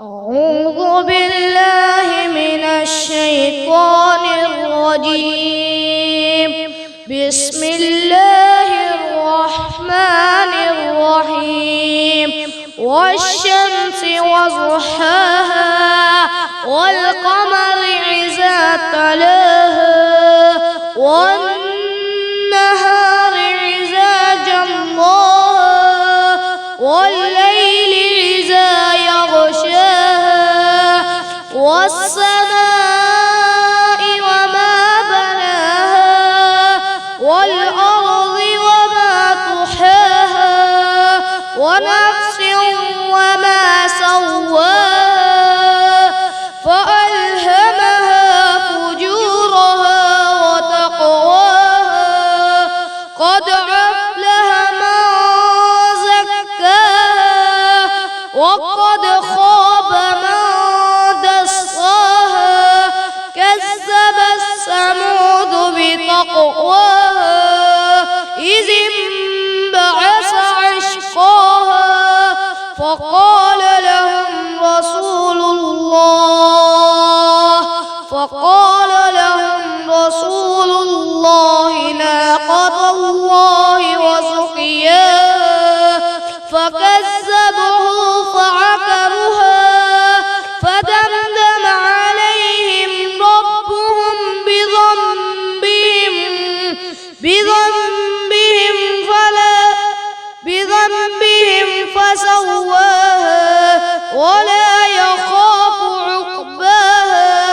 أعوذ بالله من الشيطان الرجيم. بسم الله الرحمن الرحيم. والشمس وضحاها والقمر إذا تلاها والنهار إذا جلاها والليل إذا يغشاها والسماء وما بناها والأرض وما طحاها ونفس وما سواها فألهمها فجورها وتقواها قد أفلح من زكاها وقد خاب من دساها كذبت ثمود بتقواها إذ انبعث أشقاها فقال لهم رسول الله ناقة الله وسقياها فكذبوه فعقروها فدمدم عليهم ربهم بذنبهم فسواها ولا يخاف عقباها.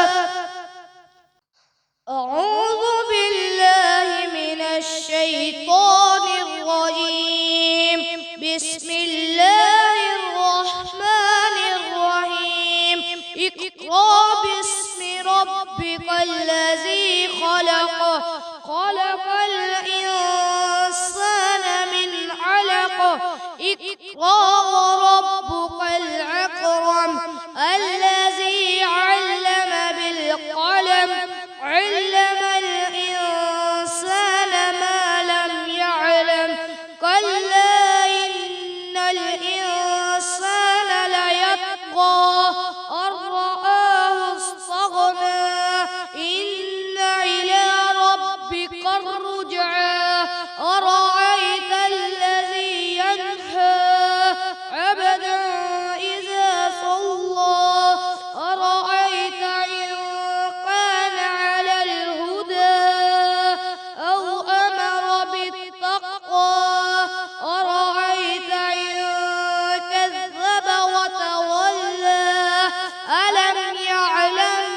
أعوذ بالله من الشيطان الرجيم. بسم الله الرحمن الرحيم. اقرأ باسم ربك الذي خلق الإنسان من علق اقرأ وربك الأكرم الذي علم بالقلم علم الإنسان ما لم يعلم كلا إن الإنسان ليطغى أن رآه استغنى إن إلى ربك الرجعى أرأيت الذي ينهى عبدا إذا صلى أرأيت إن كان على الهدى أو أمر بالتقوى أرأيت إن كذب وتولى ألم يعلم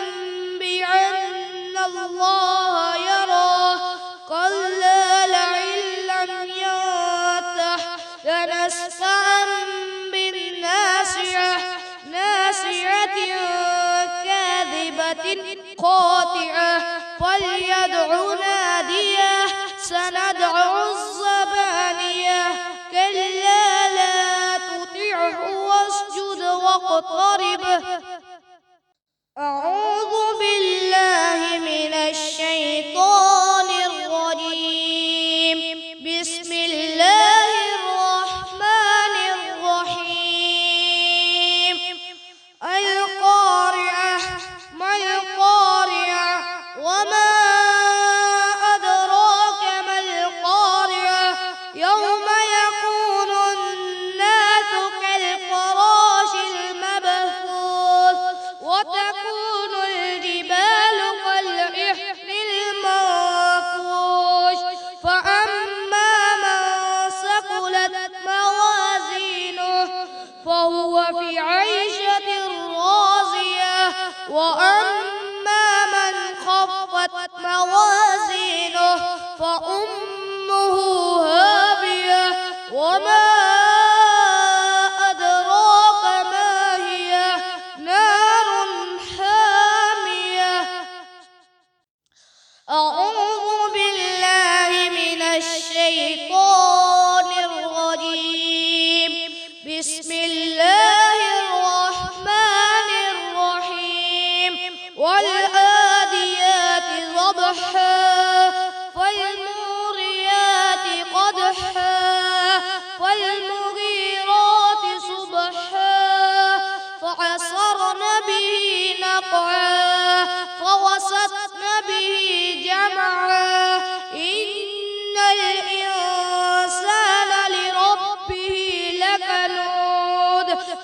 بأن الله يرى كلا لئن لم ينته لنسفعا بالناصية ناصية كاذبة خاطئة فليدع ناديه سندع الزبانية كلا لا تطعه واسجد واقترب. أعوذ بالله من الشيطان الرجيم. بسم الله الرحمن الرحيم. القارعة ما القارعة وما أدراك ما القارعة يوم يكون الناس كالفراش المبثوث وتكون الجبال كالعهن المنفوش فأما من ثقلت موازينه فهو في عيشة راضية وأما من خفت موازينه فأمه هاوية وما أدراك ما هي نار حامية. أعوذ بالله من الشيطان الرجيم. بسم الله الرحمن الرحيم. والعاديات ضبحا فالموريات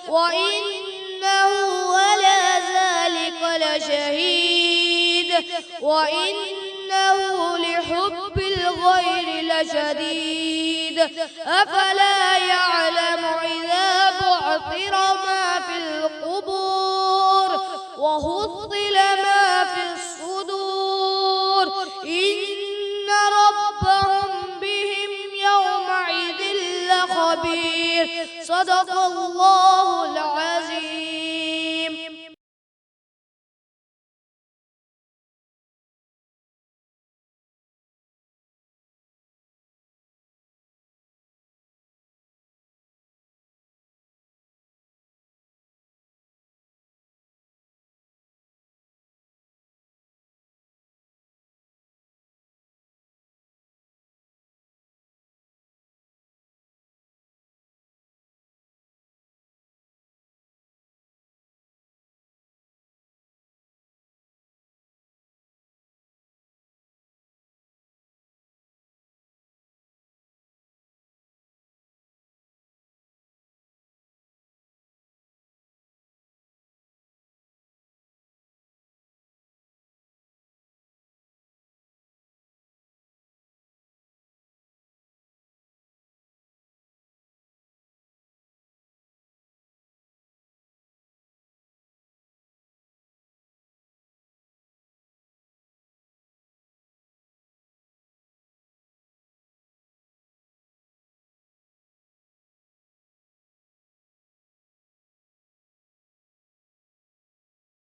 وإنه على ذلك لشهيد وإنه لحب الخير لشديد أفلا يعلم إذا بعثر